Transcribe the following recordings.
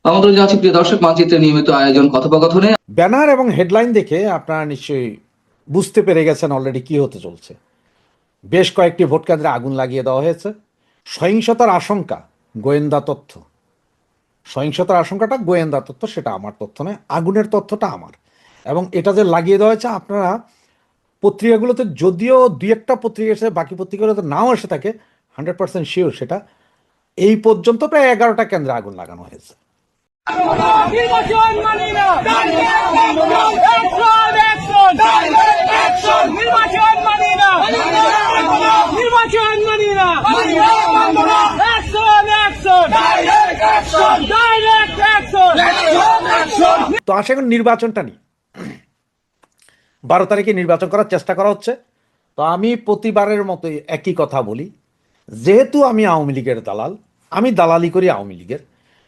আমাদের যাচ্ছি প্রিয় দর্শক, মানচিত্রের নিয়মিত আয়োজন কথোপকথনে। ব্যানার এবং হেডলাইন দেখে আপনারা নিশ্চয়ই বুঝতে পেরে গেছেন অলরেডি কি হতে চলছে। বেশ কয়েকটি ভোট কেন্দ্রে আগুন লাগিয়ে দেওয়া হয়েছে। সহিংসতার আশঙ্কা, গোয়েন্দা তথ্য। সহিংসতার আশঙ্কাটা গোয়েন্দা তথ্য, সেটা আমার তথ্য নয়, আগুনের তথ্যটা আমার। এবং এটা যে লাগিয়ে দেওয়া হয়েছে, আপনারা পত্রিকাগুলোতে যদিও দুই একটা পত্রিকা এসে, বাকি পত্রিকাগুলোতে নাও এসে থাকে, 100% শিওর সেটা এই পর্যন্ত প্রায় 11টা কেন্দ্রে আগুন লাগানো হয়েছে। নির্বাচন মানি না, নির্বাচন মানি না, নির্বাচন মানি না, ডাইরেক্ট অ্যাকশন। তো আসে এখন নির্বাচনটা নিয়ে 12 তারিখে নির্বাচন করার চেষ্টা করা হচ্ছে। তো আমি প্রতিবারের মতোই একই কথা বলি, যেহেতু আমি আওয়ামী লীগের দালাল, আমি দালালি করি আওয়ামী লীগের,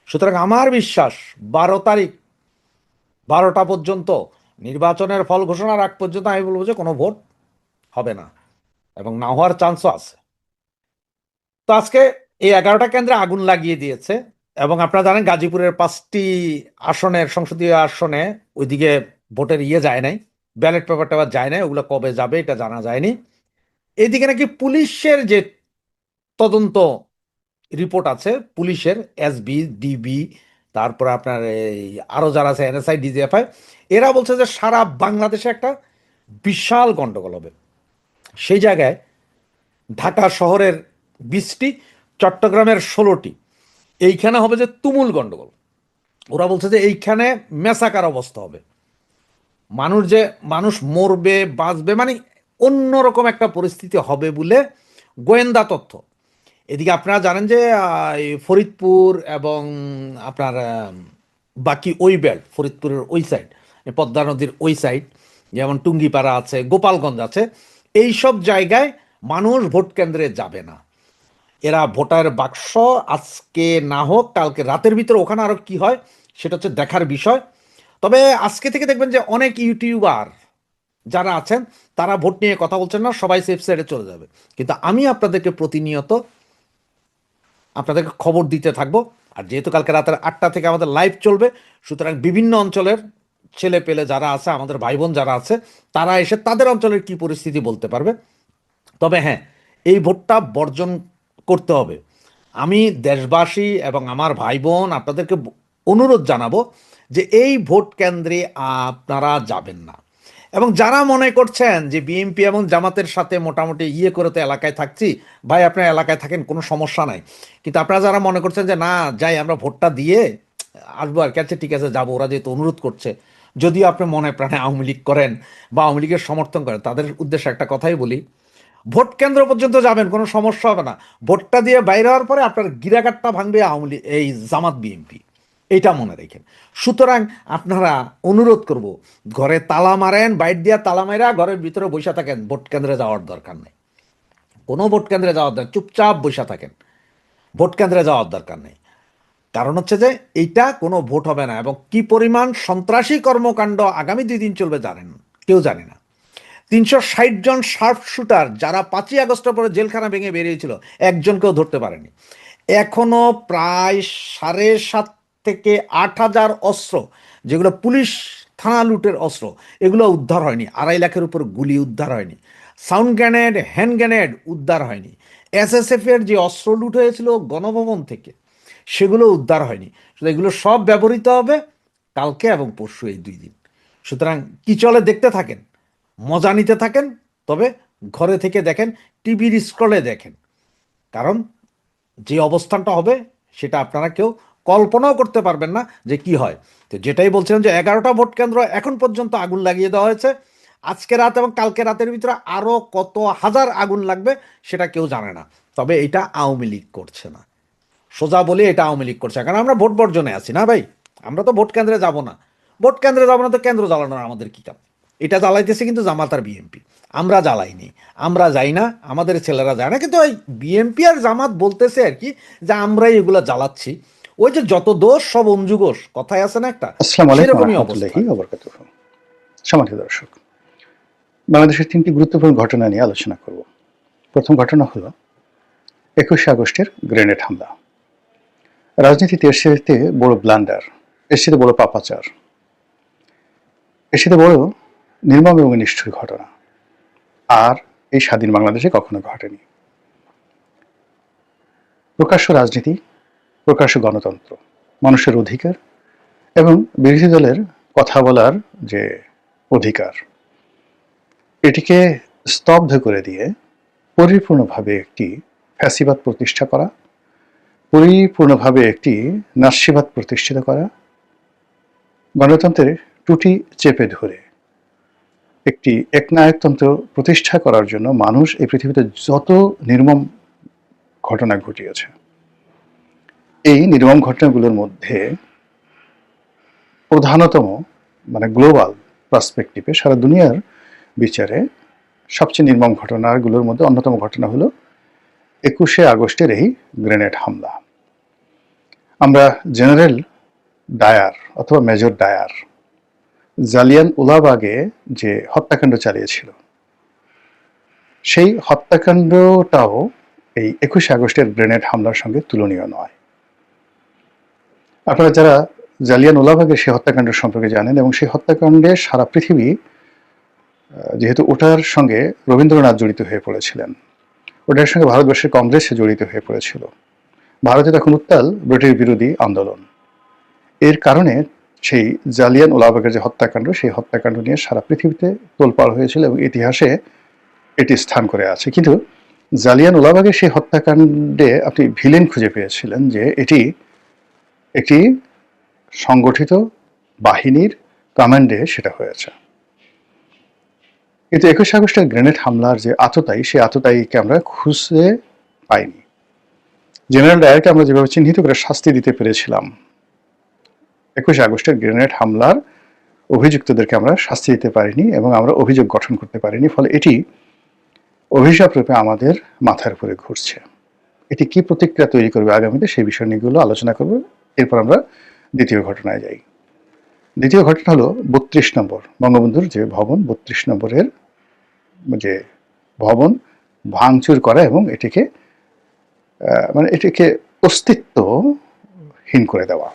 সুতরাং আমার বিশ্বাস 12 তারিখ 12টা পর্যন্ত, নির্বাচনের ফল ঘোষণার আগ পর্যন্ত আমি বলবো যে কোনো ভোট হবে না, এবং না হওয়ার চান্সও আছে। তো আজকে এই 11টা কেন্দ্রে আগুন লাগিয়ে দিয়েছে। এবং আপনারা জানেন গাজীপুরের 5টি আসনের, সংসদীয় আসনে ওইদিকে ভোটের যায় নাই, ব্যালট পেপার টেপার যায় নাই, ওগুলো কবে যাবে এটা জানা যায়নি। এইদিকে নাকি পুলিশের যে তদন্ত রিপোর্ট আছে, পুলিশের এসবি ডিবি, তারপরে আপনার এই আরো যারা আছে এনএসআই ডিজিএফআই, এরা বলছে যে সারা বাংলাদেশে একটা বিশাল গন্ডগোল হবে। সেই জায়গায় ঢাকা শহরের 20টি, চট্টগ্রামের 16টি, এইখানে হবে যে তুমুল গন্ডগোল। ওরা বলছে যে এইখানে মেসাকার অবস্থা হবে, মানুষ মরবে বাঁচবে, মানে অন্যরকম একটা পরিস্থিতি হবে বলে গোয়েন্দা তথ্য। এদিকে আপনারা জানেন যে এই ফরিদপুর এবং আপনার বাকি ওই বেল্ট, ফরিদপুরের ওই সাইড, পদ্মা নদীর ওই সাইড, যেমন টুঙ্গিপাড়া আছে, গোপালগঞ্জ আছে, এই সব জায়গায় মানুষ ভোট কেন্দ্রে যাবে না। এরা ভোটার বাক্স আজকে না হোক কালকে রাতের ভিতরে ওখানে আরো কি হয় সেটা হচ্ছে দেখার বিষয়। তবে আজকে থেকে দেখবেন যে অনেক ইউটিউবার যারা আছেন তারা ভোট নিয়ে কথা বলছেন না, সবাই সেফ সাইডে চলে যাবে। কিন্তু আমি আপনাদেরকে প্রতিনিয়ত আপনাদেরকে খবর দিতে থাকবো। আর যেহেতু কালকে রাতের 8টা থেকে আমাদের লাইভ চলবে, সুতরাং বিভিন্ন অঞ্চলের ছেলে পেলে যারা আছে, আমাদের ভাই বোন যারা আছে, তারা এসে তাদের অঞ্চলের কি পরিস্থিতি বলতে পারবে। তবে হ্যাঁ, এই ভোটটা বর্জন করতে হবে। আমি দেশবাসী এবং আমার ভাই বোন আপনাদেরকে অনুরোধ জানাবো যে এই ভোট কেন্দ্রে আপনারা যাবেন না। এবং যারা মনে করছেন যে বিএনপি এবং জামাতের সাথে মোটামুটি করে তো এলাকায় থাকছি, ভাই আপনার এলাকায় থাকেন, কোনো সমস্যা নাই। কিন্তু আপনারা যারা মনে করছেন যে না যাই আমরা ভোটটা দিয়ে আসবো আর কি, আচ্ছা ঠিক আছে যাবো, ওরা যেহেতু অনুরোধ করছে, যদিও আপনি মনে প্রাণে আওয়ামী লীগ করেন বা আওয়ামী লীগের সমর্থন করেন, তাদের উদ্দেশ্যে একটা কথাই বলি, ভোট কেন্দ্র পর্যন্ত যাবেন, কোনো সমস্যা হবে না। ভোটটা দিয়ে বাইরে হওয়ার পরে আপনার গিরাগাট্টা ভাঙবে আওয়ামী লীগ, এই জামাত বিএনপি, এইটা মনে রেখেন। সুতরাং আপনারা, অনুরোধ করব, ঘরে তালা মারেন, বাইর দিয়া তালা মারা ঘরের ভিতরে বসে থাকেন, ভোট কেন্দ্রে যাওয়ার দরকার নেই। কোনো ভোট কেন্দ্রে যাওয়ার দরকার, চুপচাপ বসে থাকেন, ভোট কেন্দ্রে যাওয়ার দরকার নেই। কারণ হচ্ছে যে এইটা কোনো ভোট হবে না, এবং কি পরিমাণ সন্ত্রাসী কর্মকাণ্ড আগামী 2 দিন চলবে জানেন, কেউ জানে না। 360 জন শার্প শুটার যারা 5ই আগস্টের পরে জেলখানা ভেঙে বেরিয়েছিল, একজনকেও ধরতে পারেনি। এখনো প্রায় 7.5 থেকে 8 হাজার অস্ত্র, যেগুলো পুলিশ থানা লুটের অস্ত্র, এগুলো উদ্ধার হয়নি। 2.5 লাখের উপর গুলি উদ্ধার হয়নি। সাউন্ড গ্রেনেড, হ্যান্ড গ্রেনেড উদ্ধার হয়নি। এসএসএফ এর যে অস্ত্র লুট হয়েছিল গণভবন থেকে, সেগুলো উদ্ধার হয়নি। এগুলো সব ব্যবহৃত হবে কালকে এবং পরশু, এই 2 দিন। সুতরাং কি চলে দেখতে থাকেন, মজা নিতে থাকেন, তবে ঘরে থেকে দেখেন, টিভির স্ক্রলে দেখেন। কারণ যে অবস্থানটা হবে সেটা আপনারা কেউ কল্পনাও করতে পারবেন না যে কি হয়। তো যেটাই বলছিলাম যে 11টা ভোট কেন্দ্র এখন পর্যন্ত আগুন লাগিয়ে দেওয়া হয়েছে। আজকে রাত এবং কালকে রাতের ভিতরে আরো কত হাজার আগুন লাগবে সেটা কেউ জানে না। তবে এটা আওয়ামী লীগ করছে না, সোজা বলে এটা আওয়ামী লীগ করছে, কারণ আমরা ভোট বর্জনে আছি না ভাই। আমরা তো ভোট কেন্দ্রে যাব না, ভোট কেন্দ্রে যাব না তো কেন্দ্র জ্বালানোর আমাদের কি কাম? এটা জ্বালাইতেছে কিন্তু জামাত আর বিএনপি, আমরা জ্বালাইনি, আমরা যাই না, আমাদের ছেলেরা যায় না। কিন্তু ওই বিএনপি আর জামাত বলতেছে আর কি যে আমরাই এগুলা জ্বালাচ্ছি। ওই যে যত দোষ সব অঞ্জু ঘোষ, কথায় আছে না একটা, আসসালামু আলাইকুম সেরকমই অবস্থা। রহমতুল্লাহি ওয়া বারাকাতুহু। সম্মানিত দর্শক, বাংলাদেশের 3টি গুরুত্বপূর্ণ ঘটনা নিয়ে আলোচনা করব। প্রথম ঘটনা হলো 21শে আগস্টের গ্রেনেড হামলা। রাজনীতিতে এর সাথে বড় ব্লান্ডার, এর সাথে বড় পাপাচার, এর সাথে বড় নির্মম এবং নিষ্ঠুর ঘটনা আর এই স্বাধীন বাংলাদেশে কখনো ঘটেনি। প্রকাশ্য রাজনীতি, প্রকাশ্য গণতন্ত্র, মানুষের অধিকার এবং বিরোধী দলের কথা বলার যে অধিকার, এটিকে স্তব্ধ করে দিয়ে পরিপূর্ণভাবে একটি ফ্যাসিবাদ প্রতিষ্ঠা করা, পরিপূর্ণভাবে একটি নাৎসিবাদ প্রতিষ্ঠিত করা, গণতন্ত্রের টুটি চেপে ধরে একটি একনায়কতন্ত্র প্রতিষ্ঠা করার জন্য মানুষ এই পৃথিবীতে যত নির্মম ঘটনা ঘটিয়েছে, এই নির্মম ঘটনাগুলোর মধ্যে প্রধানতম মানে গ্লোবাল পার্সপেক্টিভে সারা দুনিয়ার বিচারে সবচেয়ে নির্মম ঘটনাগুলোর মধ্যে অন্যতম ঘটনা হলো 21শে আগস্টের এই গ্রেনেড হামলা। আমরা জেনারেল ডায়ার অথবা মেজর ডায়ার জালিয়ান ওয়ালাবাগে যে হত্যাকাণ্ড চালিয়েছিল, সেই হত্যাকাণ্ডটাও এই 21শে আগস্টের গ্রেনেড হামলার সঙ্গে তুলনীয় নয়। আপনারা যারা জালিয়ান ওয়ালাবাগের সেই হত্যাকাণ্ড সম্পর্কে জানেন এবং সেই হত্যাকাণ্ডে সারা পৃথিবী যেহেতু ওটার সঙ্গে রবীন্দ্রনাথ জড়িত হয়ে পড়েছিলেন, ওটার সঙ্গে ভারতবর্ষের কংগ্রেস জড়িত হয়ে পড়েছিল, ভারতে তখন উত্তাল ব্রিটিশ বিরোধী আন্দোলন, এর কারণে সেই জালিয়ান ওয়ালাবাগের যে হত্যাকাণ্ড, সেই হত্যাকাণ্ড নিয়ে সারা পৃথিবীতে তোলপাড় হয়েছিল এবং ইতিহাসে এটি স্থান করে আছে। কিন্তু জালিয়ান ওয়ালাবাগের সেই হত্যাকাণ্ডে আপনি ভিলেন খুঁজে পেয়েছিলেন যে এটি একটি সংগঠিত বাহিনীর কমান্ডে সেটা হয়েছে। কিন্তু 21শে আগস্টের গ্রেনেড হামলার যে আততায়ী, সেই আততায়ীকে আমরা খুঁজে পাইনি। জেনারেল ডায়ারকে আমরা যেভাবে চিহ্নিত করে শাস্তি দিতে পেরেছিলাম, 21শে আগস্টের গ্রেনেড হামলার অভিযুক্তদেরকে আমরা শাস্তি দিতে পারিনি এবং আমরা অভিযোগ গঠন করতে পারিনি। ফলে এটি অভিশাপ রূপে আমাদের মাথার উপরে ঘুরছে। এটি কি প্রতিক্রিয়া তৈরি করবে আগামীতে, সেই বিষয় নিয়েগুলো আলোচনা করব। এরপর আমরা দ্বিতীয় ঘটনায় যাই। দ্বিতীয় ঘটনা হলো 32 নম্বর বঙ্গবন্ধুর যে ভবন, 32 নম্বরের যে ভবন ভাঙচুর করা এবং এটিকে অস্তিত্বহীন করে দেওয়া।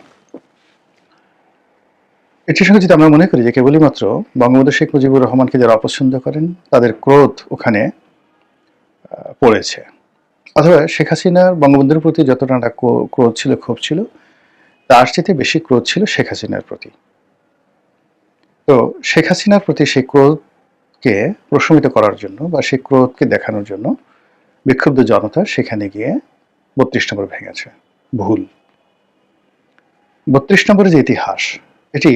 এটির সঙ্গে যদি আমরা মনে করি যে কেবলই মাত্র বঙ্গবন্ধু শেখ মুজিবুর রহমানকে যারা অপছন্দ করেন তাদের ক্রোধ ওখানে পড়েছে, অথবা শেখ হাসিনার বঙ্গবন্ধুর প্রতি যতটা ক্রোধ ছিল, ক্ষোভ ছিল, তার চেয়ে বেশি ক্রোধ ছিল শেখ হাসিনার প্রতি। তো শেখ হাসিনার প্রতি সেই ক্রোধকে প্রশমিত করার জন্য বা সেই ক্রোধকে দেখানোর জন্য বিক্ষুব্ধ জনতা সেখানে গিয়ে 32 নম্বর ভেঙেছে। ভুল। 32 নম্বরের যে ইতিহাস, এটি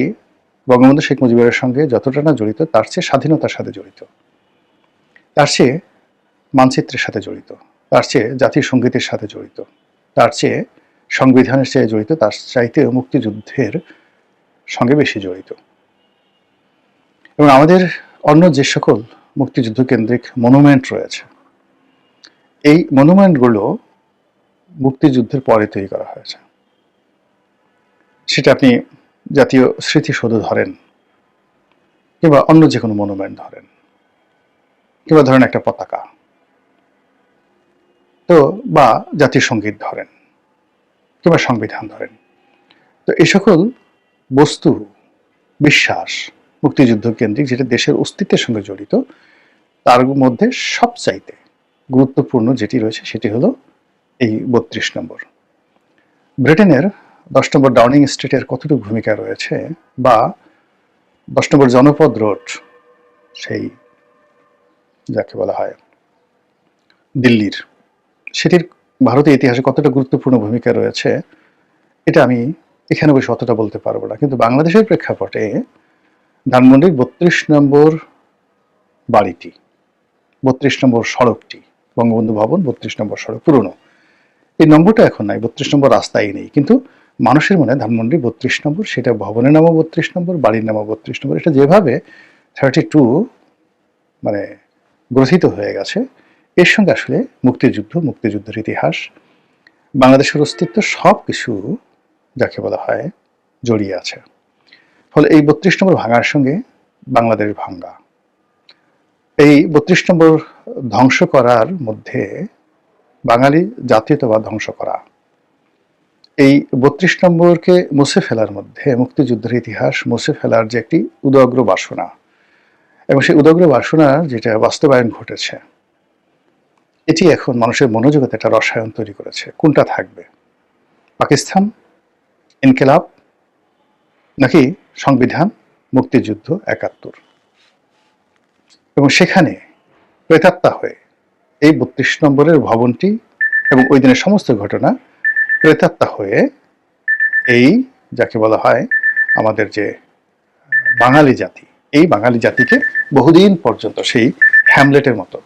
বঙ্গবন্ধু শেখ মুজিবের সঙ্গে যতটা না জড়িত, তার চেয়ে স্বাধীনতার সাথে জড়িত, তার চেয়ে মানচিত্রের সাথে জড়িত, তার চেয়ে জাতীয় সঙ্গীতের সাথে জড়িত, তার চেয়ে সংবিধানের চেয়ে জড়িত, তার চাইতে মুক্তিযুদ্ধের সঙ্গে বেশি জড়িত। এবং আমাদের অন্য যে সকল মুক্তিযুদ্ধ কেন্দ্রিক মনুমেন্ট রয়েছে, এই মনুমেন্টগুলো মুক্তিযুদ্ধের পরে তৈরি করা হয়েছে। সেটা আপনি জাতীয় স্মৃতিসৌধ ধরেন, কিংবা অন্য যে কোনো মনুমেন্ট ধরেন, কিংবা ধরেন একটা পতাকা, তো বা জাতীয় সঙ্গীত ধরেন, কিংবা সংবিধান ধরেন। তো এই সকল বস্তু, বিশ্বাস মুক্তিযুদ্ধ কেন্দ্রিক, যেটা দেশের অস্তিত্বের সঙ্গে জড়িত, তার মধ্যে সবচাইতে গুরুত্বপূর্ণ যেটি রয়েছে সেটি হলো এই 32 নম্বর। ব্রিটেনের 10 নম্বর ডাউনিং স্ট্রিটের কতটুকু ভূমিকা রয়েছে, বা 10 নম্বর জনপদ রোড, সেই যাকে বলা হয় দিল্লির, সেটির ভারতের ইতিহাসে কতটা গুরুত্বপূর্ণ ভূমিকা রয়েছে, এটা আমি এখানে বসে অতটা বলতে পারবো না। কিন্তু বাংলাদেশের প্রেক্ষাপটে ধানমন্ডির 32 নম্বর বাড়িটি, 32 নম্বর সড়কটি, বঙ্গবন্ধু ভবন 32 নম্বর সড়ক, পুরনো এই নম্বরটা এখন নাই, 32 নম্বর রাস্তায় নেই, কিন্তু মানুষের মনে ধানমন্ডি 32 নম্বর, সেটা ভবনের নামও 32 নম্বর, বাড়ির নামও 32 নম্বর। এটা যেভাবে 32 মানে গ্রথিত হয়ে গেছে, এর সঙ্গে আসলে মুক্তিযুদ্ধ, মুক্তিযুদ্ধের ইতিহাস, বাংলাদেশের অস্তিত্ব সব কিছু যাকে বলা হয় জড়িয়ে আছে। ফলে এই 32 নম্বর ভাঙার সঙ্গে বাংলাদেশ ভাঙ্গা, এই 32 নম্বর ধ্বংস করার মধ্যে বাঙালি জাতীয়তাবাদ ধ্বংস করা, এই 32 নম্বরকে মুছে ফেলার মধ্যে মুক্তিযুদ্ধের ইতিহাস মুছে ফেলার যে একটি উদগ্র বাসনা এবং সেই উদগ্র বাসনার যেটা বাস্তবায়ন ঘটেছে, এটি এখন মানুষের মনোজগতে একটা রসায়ন তৈরি করেছে। কোনটা থাকবে, পাকিস্তান, ইনকিলাব, নাকি সংবিধান, মুক্তিযুদ্ধ 71? এবং সেখানে প্রেতাত্মা হয়ে এই 32 নম্বরের ভবনটি এবং ওই দিনের সমস্ত ঘটনা প্রেতাত্মা হয়ে এই যাকে বলা হয় আমাদের যে বাঙালি জাতি, এই বাঙালি জাতিকে বহুদিন পর্যন্ত সেই হ্যামলেটের মতো,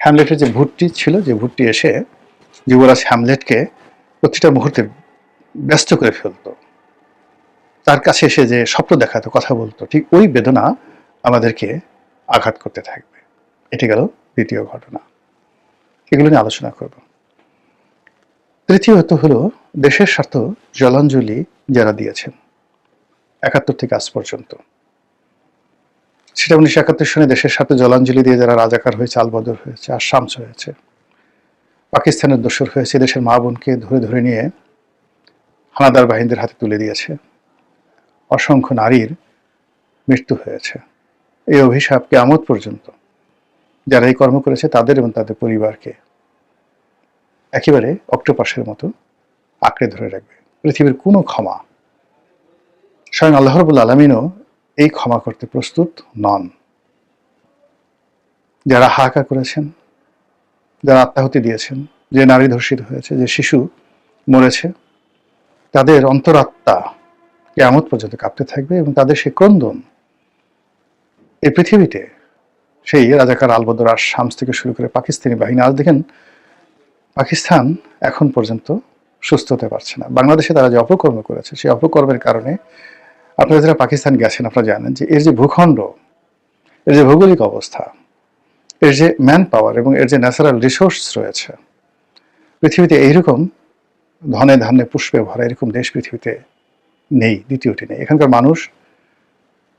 হ্যামলেটের যে ভূতটি ছিল, যে ভূতটি এসে যুবরাজ হ্যামলেটকে প্রতিটা মুহূর্তে ব্যস্ত করে ফেলতো, তার কাছে এসে যে স্বপ্ন দেখাতো, কথা বলতো, ঠিক ওই বেদনা আমাদেরকে আঘাত করতে থাকবে। এটি গেল দ্বিতীয় ঘটনা, এগুলো নিয়ে আলোচনা করব। তৃতীয়ত হলো দেশের স্বার্থ জলাঞ্জলি যারা দিয়েছেন 71 থেকে আজ পর্যন্ত, সেটা 1971 সনে দেশের স্বার্থে জলাঞ্জলি দিয়ে যারা রাজাকার হয়েছে, আলবদর হয়েছে, আর শামস হয়েছে, পাকিস্তানের দোসর হয়েছে, দেশের মা বোনকে ধরে ধরে নিয়ে হানাদার বাহিনীদের হাতে তুলে দিয়েছে, অসংখ্য নারীর মৃত্যু হয়েছে। এই অভিশাপ কিয়ামত পর্যন্ত যারা এই কর্ম করেছে তাদের এবং তাদের পরিবারকে একেবারে অক্টোপাসের মতো আঁকড়ে ধরে রাখবে। পৃথিবীর কোনো ক্ষমা, স্বয়ং আল্লাহ রাব্বুল আলামিনও এই ক্ষমা করতে প্রস্তুত নন। যারা হাহাকার করেছেন, যারা আত্মাহুতি দিয়েছেন, যে নারী ধর্ষিত হয়েছে, যে শিশু মরেছে, তাদের অন্তরাত্মা কিয়ামত পর্যন্ত কাঁপতে থাকবে এবং তাদের সেই ক্রন্দন এই পৃথিবীতে, সেই রাজাকার আলবদর আর শামস থেকে শুরু করে পাকিস্তানি বাহিনী, আজ দেখেন পাকিস্তান এখন পর্যন্ত সুস্থ হতে পারছে না। বাংলাদেশে তারা যে অপকর্ম করেছে, সেই অপকর্মের কারণে আপনারা যারা পাকিস্তান গেছেন আপনারা জানেন যে এর যে ভূখণ্ড, এর যে ভৌগোলিক অবস্থা, এর যে ম্যান পাওয়ার এবং এর যে ন্যাচারাল রিসোর্স রয়েছে, পৃথিবীতে এইরকম ধনে ধান্যে পুষ্পে ভরা এরকম দেশ পৃথিবীতে নেই, দ্বিতীয়টি নেই। এখানকার মানুষ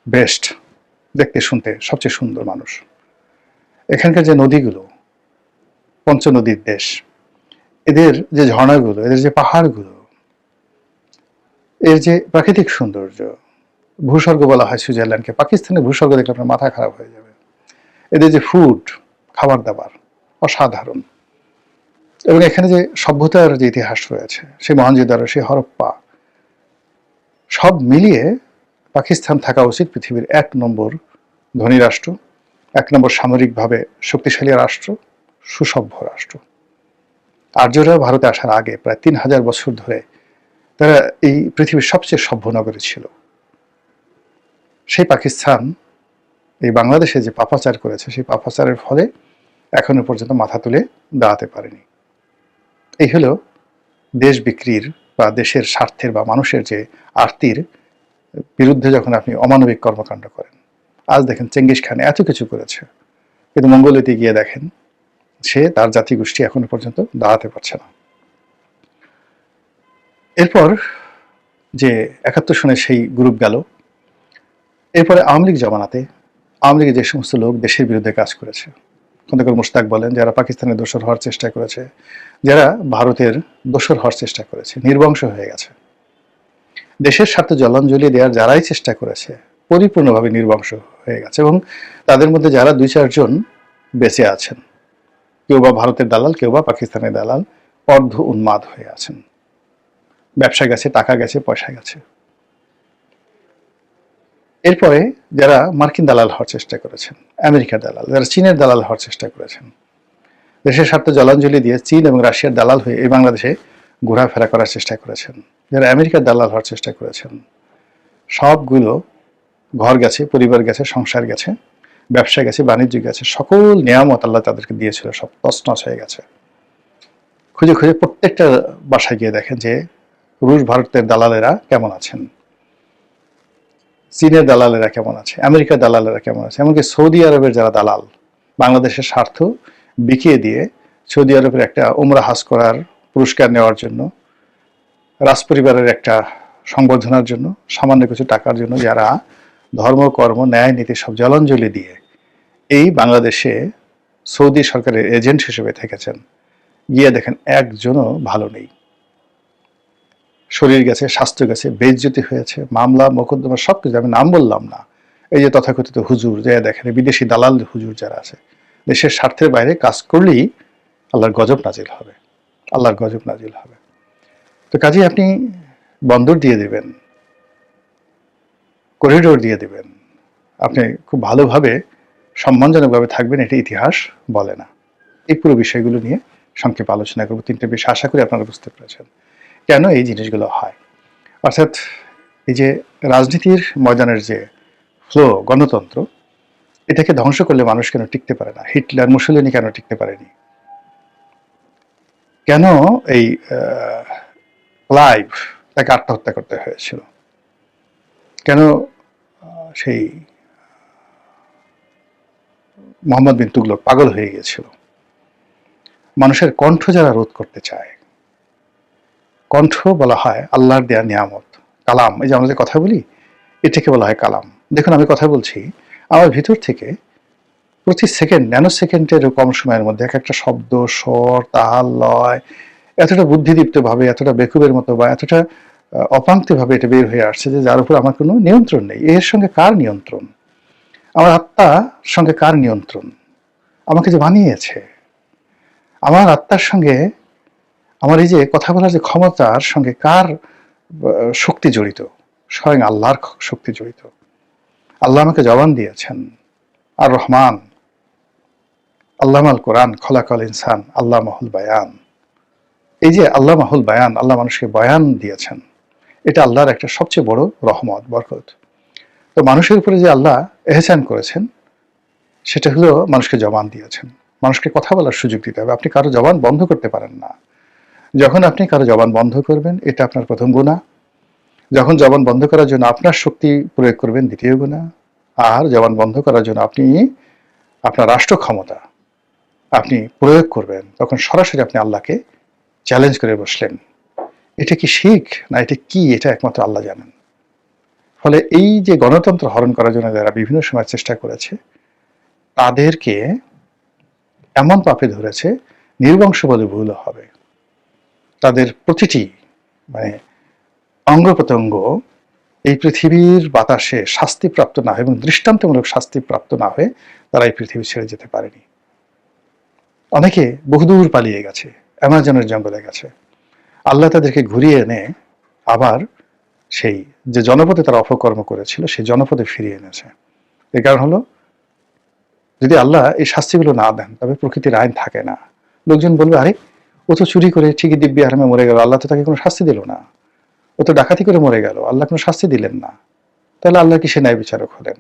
বেস্ট, দেখতে শুনতে সবচেয়ে সুন্দর মানুষ। এখানকার যে নদীগুলো, পঞ্চনদীর দেশ, এদের যে ঝর্ণাগুলো, এদের যে পাহাড়গুলো, এর যে প্রাকৃতিক সৌন্দর্য, ভূস্বর্গ বলা হয় সুইজারল্যান্ডকে, পাকিস্তানের ভূস্বর্গ দেখলে আপনার মাথা খারাপ হয়ে যাবে। এদের যে ফুড, খাবার দাবার অসাধারণ। এবং এখানে যে সভ্যতার যে ইতিহাস রয়েছে, সেই মহেঞ্জোদারো, সেই হরপ্পা, সব মিলিয়ে পাকিস্তান থাকা উচিত পৃথিবীর 1 নম্বর ধনী রাষ্ট্র, 1 নম্বর সামরিকভাবে শক্তিশালী রাষ্ট্র, সুসভ্য রাষ্ট্র। আর্যরা ভারতে আসার আগে প্রায় 3000 বছর ধরে তারা এই পৃথিবীর সবচেয়ে সভ্য নগরী ছিল। সেই পাকিস্তান এই বাংলাদেশে যে পাপাচার করেছে, সেই পাপাচারের ফলে এখনো পর্যন্ত মাথা তুলে দাঁড়াতে পারেনি। এই হলো দেশ বিক্রির বা দেশের স্বার্থের বা মানুষের যে আরতির বিরুদ্ধে যখন আপনি অমানবিক কর্মকাণ্ড করেন। আজ দেখেন চেঙ্গিস খান এত কিছু করেছে, কিন্তু মঙ্গোলিয়াতে গিয়ে দেখেন সে তার জাতিগোষ্ঠী এখনো পর্যন্ত দাঁড়াতে পারছে না। এরপর যে 71 সনে সেই গ্রুপ গেল, এরপরে আওয়ামী লীগ জমানাতে আওয়ামী লীগের যে সমস্ত লোক দেশের বিরুদ্ধে কাজ করেছে, খন্দকার মোশতাক বলেন, যারা পাকিস্তানের দোসর হওয়ার চেষ্টা করেছে, যারা ভারতের দোসর হওয়ার চেষ্টা করেছে, নির্বংশ হয়ে গেছে। দেশের স্বার্থে জলাঞ্জলি দেওয়ার যারাই চেষ্টা করেছে পরিপূর্ণভাবে নির্বংশ হয়ে গেছে। এবং তাদের মধ্যে যারা 2-4 জন বেঁচে আছেন, কেউ বা ভারতের দালাল, কেউ বা পাকিস্তানের দালাল, অর্ধ উন্মাদ হয়ে আছেন। ব্যবসা গেছে, টাকা গেছে, পয়সা গেছে। এরপরে যারা মার্কিন দালাল হওয়ার চেষ্টা করেছেন, আমেরিকার দালাল, যারা চীনের দালাল হওয়ার চেষ্টা করেছেন, দেশের স্বার্থে জলাঞ্জলি দিয়ে চীন এবং রাশিয়ার দালাল হয়ে এই বাংলাদেশে ঘোরাফেরা করার চেষ্টা করেছেন, যারা আমেরিকার দালাল হওয়ার চেষ্টা করেছেন, সবগুলো ঘর গেছে, পরিবার গেছে, সংসার গেছে, ব্যবসা গেছে, বাণিজ্য গেছে, সকল নিয়ামত আল্লাহ তাদেরকে দিয়েছিল, সব তছনছ হয়ে গেছে। খুঁজে খুঁজে প্রত্যেকটা বাসায় গিয়ে দেখেন যে রুশ ভারতের দালালেরা কেমন আছেন, চীনের দালালেরা কেমন আছে, আমেরিকার দালালেরা কেমন আছে, এমনকি সৌদি আরবের যারা দালাল বাংলাদেশের স্বার্থ বিকিয়ে দিয়ে সৌদি আরবের একটা উমরা হাজ করার পুরস্কার নেওয়ার জন্য, রাজপরিবারের একটা সংবর্ধনার জন্য, সামান্য কিছু টাকার জন্য যারা ধর্ম, কর্ম, ন্যায়, নীতি সব জলাঞ্জলি দিয়ে এই বাংলাদেশে সৌদি সরকারের এজেন্ট হিসেবে থেকেছেন, গিয়ে দেখেন একজনও ভালো নেই। শরীর গেছে, স্বাস্থ্য গেছে, বেইজ্জতি হয়েছে, মামলা মোকদ্দমা সবকিছু, আমি নাম বললাম না। এই যে তথাকথিত হুজুর, যে দেখেন বিদেশি দালাল হুজুর যারা আছে, দেশের স্বার্থের বাইরে কাজ করলেই আল্লাহর গজব নাজিল হবে, আল্লাহর গজব নাজিল হবে। তো কাজেই আপনি বন্দর দিয়ে দিবেন, করিডোর দিয়ে দিবেন, আপনি খুব ভালোভাবে সম্মানজনকভাবে থাকবেন, এটা ইতিহাস বলে না। এই পুরো বিষয়গুলো নিয়ে সংক্ষেপে আলোচনা করবো। 3টে বিষয় আশা করি আপনারা বুঝতে পেরেছেন কেন এই জিনিসগুলো হয়। অর্থাৎ এই যে রাজনীতির ময়দানের যে ফ্লো, গণতন্ত্র, এটাকে ধ্বংস করলে মানুষ কেন টিকতে পারে না? হিটলার, মুসলিনি কেন টিকতে পারেনি? কেন এই ক্লাইভ তাকে আত্মহত্যা করতে হয়েছিল? কেন সেই মোহাম্মদ বিন তুগলক পাগল হয়ে গিয়েছিল? মানুষের কণ্ঠ যারা রোধ করতে চায়, কণ্ঠ বলা হয় আল্লাহর দেয়া নিয়ামত, কালাম। এই যে আমরা যে কথা বলি, এটাকে বলা হয় কালাম। দেখুন, আমি কথা বলছি, আমার ভিতর থেকে প্রতি সেকেন্ড, ন্যানো সেকেন্ডের কম সময়ের মধ্যে এক একটা শব্দ, স্বর, তাল, লয় এতটা বুদ্ধিদীপ্ত ভাবে, এতটা বেকুবের মতো বা এতটা অপাঙ্ক্তি ভাবে এটা বের হয়ে আসছে যে যার উপর আমার কোনো নিয়ন্ত্রণ নেই। এর সঙ্গে কার নিয়ন্ত্রণ? আমার আত্মার সঙ্গে কার নিয়ন্ত্রণ? আমাকে যে বানিয়েছে, আমার আত্মার সঙ্গে আমার এই যে কথা বলার যে ক্ষমতার সঙ্গে কার শক্তি জড়িত? স্বয়ং আল্লাহর শক্তি জড়িত। আল্লাহ আমাকে জবান দিয়েছেন, আর রহমান, আল্লামাল কোরআন, খলাকাল ইনসান, আল্লাহ মাহুল বায়ান। এই যে আল্লাহ মাহুল বায়ান, আল্লাহ মানুষকে বয়ান দিয়েছেন, এটা আল্লাহর একটা সবচেয়ে বড় রহমত, বরকত। তো মানুষের উপরে যে আল্লাহ এহসান করেছেন, সেটা হলো মানুষকে জবান দিয়েছেন। মানুষকে কথা বলার সুযোগ দিতে হবে। আপনি কারো জবান বন্ধ করতে পারেন না। যখন আপনি কারো জবান বন্ধ করবেন, এটা আপনার প্রথম গুনাহ। যখন জবান বন্ধ করার জন্য আপনার শক্তি প্রয়োগ করবেন, দ্বিতীয় গুনাহ। আর জবান বন্ধ করার জন্য আপনি আপনার রাষ্ট্র ক্ষমতা আপনি প্রয়োগ করবেন, তখন সরাসরি আপনি আল্লাহকে চ্যালেঞ্জ করে বসলেন। এটা কি শিখ না এটা কি? এটা একমাত্র আল্লাহ জানেন। ফলে এই যে গণতন্ত্র হরণ করার জন্য যারা বিভিন্ন সময় চেষ্টা করেছে, তাদেরকে এমন পাপে ধরেছে, নির্বংশ বলে ভুল হবে। তাদের প্রতিটি অঙ্গ প্রত্যঙ্গ এই পৃথিবীর বাতাসে শাস্তিপ্রাপ্ত না হয় এবং দৃষ্টান্তমূলক শাস্তিপ্রাপ্ত না হয়ে তারা এই পৃথিবী ছেড়ে যেতে পারেনি। অনেকে বহুদূর পালিয়ে গেছে, অ্যামাজনের জঙ্গলে গেছে। আল্লাহ তাদেরকে ঘুরিয়ে এনে আবার সেই যে জনপদে তারা অপকর্ম করেছিল, সেই জনপদে ফিরিয়ে এনেছে। এর কারণ হলো, যদি আল্লাহ এই শাস্তিগুলো না দেন, তবে প্রকৃতির আইন থাকে না। লোকজন বলবে, আরে ও তো চুরি করে ঠিকই দিব্যি আরামে মরে গেল, আল্লাহ তো তাকে কোনো শাস্তি দিল না। ও তো ডাকাতি করে মরে গেল, আল্লাহ কোনো শাস্তি দিলেন না। তাহলে আল্লাহ কি সে ন্যায় বিচারক হলেন?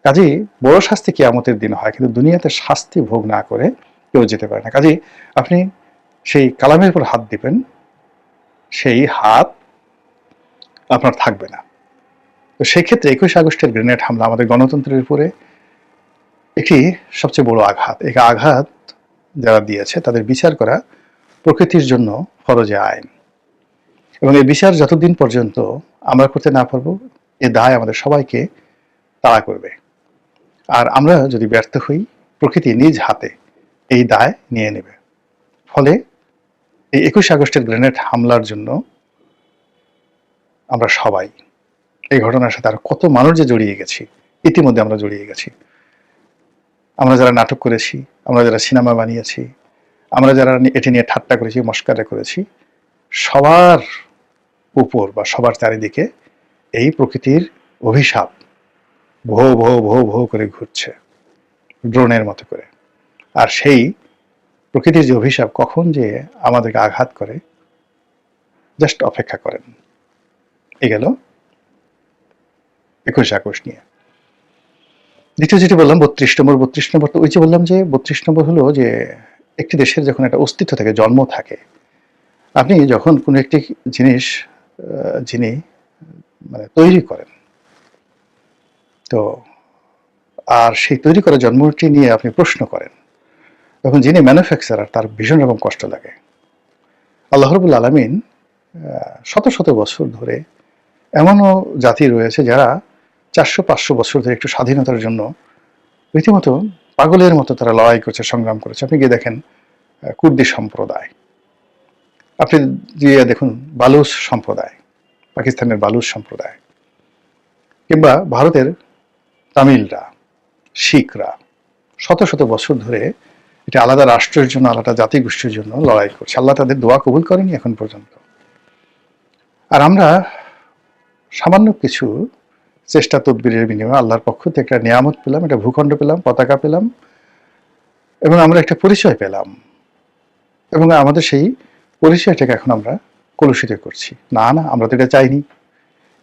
কাজেই বড় শাস্তি কিয়ামতের দিন হয়, কিন্তু দুনিয়াতে শাস্তি ভোগ না করে কেউ যেতে পারে না। কাজেই আপনি সেই কালামের উপর হাত দিবেন, সেই হাত আপনার থাকবে না। তো সেই ক্ষেত্রে 21 আগস্টের গ্রেনেড হামলা আমাদের গণতন্ত্রের উপরে একটি সবচেয়ে বড় আঘাত। এই আঘাত যারা দিয়েছে তাদের বিচার করা প্রকৃতির জন্য ফরজে আইন, এবং এই বিচার যতদিন পর্যন্ত আমরা করতে না পারবো, এ দায় আমাদের সবাইকে তাড়া করবে। আর আমরা যদি ব্যর্থ হই, প্রকৃতি নিজ হাতে এই দায় নিয়ে নেবে। ফলে এই 21 আগস্টের গ্রেনেড হামলার জন্য আমরা সবাই, এই ঘটনার সাথে আর কত মানুষ যে জড়িয়ে গেছি, ইতিমধ্যে আমরা জড়িয়ে গেছি। আমরা যারা নাটক করেছি, আমরা যারা সিনেমা বানিয়েছি, আমরা যারা এটি নিয়ে ঠাট্টা করেছি, মস্কারা করেছি, সবার উপর বা সবার চারিদিকে এই প্রকৃতির অভিশাপ ভো ভো ভো ভো করে ঘুরছে, ড্রোনের মতো করে। আর সেই প্রকৃতির যে অভিশাপ কখন যে আমাদেরকে আঘাত করে, জাস্ট অপেক্ষা করেন। এ গেল 21 আগস্ট নিয়ে। দ্বিতীয় যেটি বললাম 32 নম্বর। 32 নম্বর তো ওই যে বললাম যে 32 নম্বর হলো যে একটি দেশের যখন একটা অস্তিত্ব থাকে, জন্ম থাকে, আপনি যখন কোনো একটি জিনিস যিনি তৈরি করেন, তো আর সেই তৈরি করা জন্মটি নিয়ে আপনি প্রশ্ন করেন, তখন যিনি ম্যানুফ্যাকচারার তার ভীষণ রকম কষ্ট লাগে। আল্লাহ রাব্বুল আলামিন শত শত বছর ধরে এমনও জাতি রয়েছে যারা 400-500 বছর ধরে একটু স্বাধীনতার জন্য রীতিমতো পাগলের মতো তারা লড়াই করেছে, সংগ্রাম করেছে। আপনি গিয়ে দেখেন কুর্দি সম্প্রদায়, আপনি দিয়ে দেখুন বালুচ সম্প্রদায়, পাকিস্তানের বালুচ সম্প্রদায়, কিংবা ভারতের তামিলরা, শিখরা শত শত বছর ধরে এটা আলাদা রাষ্ট্রের জন্য, আলাদা জাতিগোষ্ঠীর জন্য লড়াই করছে। আল্লাহ তাদের দোয়া কবুল করেনি এখন পর্যন্ত। আর আমরা সামান্য কিছু চেষ্টা তদবিরের বিনিময়ে আল্লাহর পক্ষ থেকে একটা নিয়ামত পেলাম, একটা ভূখণ্ড পেলাম, পতাকা পেলাম, এবং আমরা একটা পরিচয় পেলাম, এবং আমাদের সেই পরিচয়টাকে এখন আমরা কলুষিত করছি। না না, আমরা তো এটা চাইনি,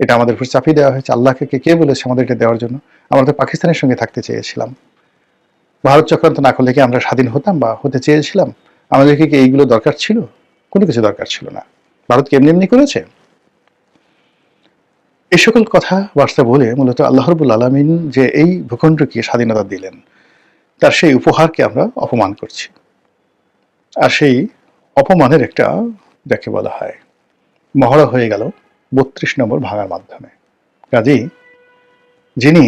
এটা আমাদের উপর চাপিয়ে দেওয়া হয়েছে। আল্লাহকে কে বলেছে আমাদের এটা দেওয়ার জন্য? আমরা তো পাকিস্তানের সঙ্গে থাকতে চেয়েছিলাম। ভারত চক্রান্ত না করলে কি আমরা স্বাধীন হতাম বা হতে চেয়েছিলাম? আমাদেরকে কি এইগুলো দরকার ছিল? কোনো কিছু দরকার ছিল না। ভারত কি এমনি এমনি করেছে? এই সকল কথাবার্তা বলে মূলত আল্লাহ রাব্বুল আলামিন যে এই ভূখণ্ডকে স্বাধীনতা দিলেন, তার সেই উপহারকে আমরা অপমান করছি। আর সেই অপমানের একটা, যাকে বলা হয়, মহড়া হয়ে গেল ৩২ নম্বর ভাঙার মাধ্যমে। কাজেই যিনি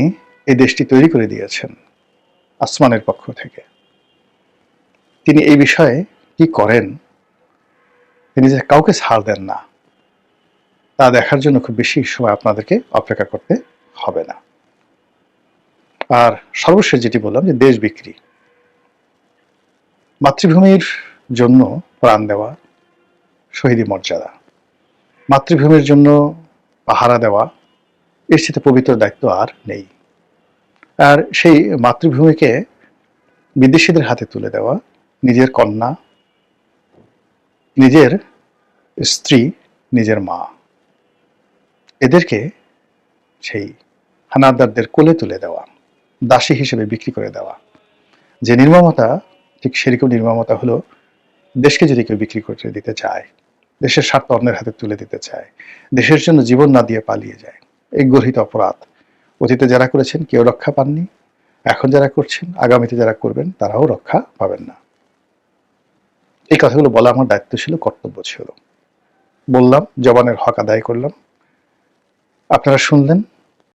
এই দেশটি তৈরি করে দিয়েছেন আসমানের পক্ষ থেকে, তিনি এই বিষয়ে কি করেন, তিনি যে কাউকে ছাড় দেন না, তা দেখার জন্য খুব বেশি সময় আপনাদেরকে অপেক্ষা করতে হবে না। আর সর্বশেষ যেটি বললাম যে দেশ বিক্রি, মাতৃভূমির জন্য প্রাণ দেওয়া শহীদি মর্যাদা, মাতৃভূমির জন্য পাহারা দেওয়া, এর সাথে পবিত্র দায়িত্ব আর নেই। আর সেই মাতৃভূমিকে বিদেশিদের হাতে তুলে দেওয়া, নিজের কন্যা, নিজের স্ত্রী, নিজের মা, এদেরকে সেই হানাদারদের কোলে তুলে দেওয়া, দাসী হিসেবে বিক্রি করে দেওয়া, যে নির্মমতা, ঠিক সেরকম নির্মমতা হলো দেশকে যদি কেউ বিক্রি করে দিতে চায়, দেশের স্বার্থ অন্যের হাতে তুলে দিতে চায়, দেশের জন্য জীবন না দিয়ে পালিয়ে যায়, এই গর্হিত অপরাধ অতীতে যারা করেছেন কেউ রক্ষা পাননি, এখন যারা করছেন, আগামীতে যারা করবেন তারাও রক্ষা পাবেন না। এই কথাগুলো বলা আমার দায়িত্ব ছিল, কর্তব্য ছিল। বললাম, জবানের হক আদায় করলাম, আপনারা শুনলেন,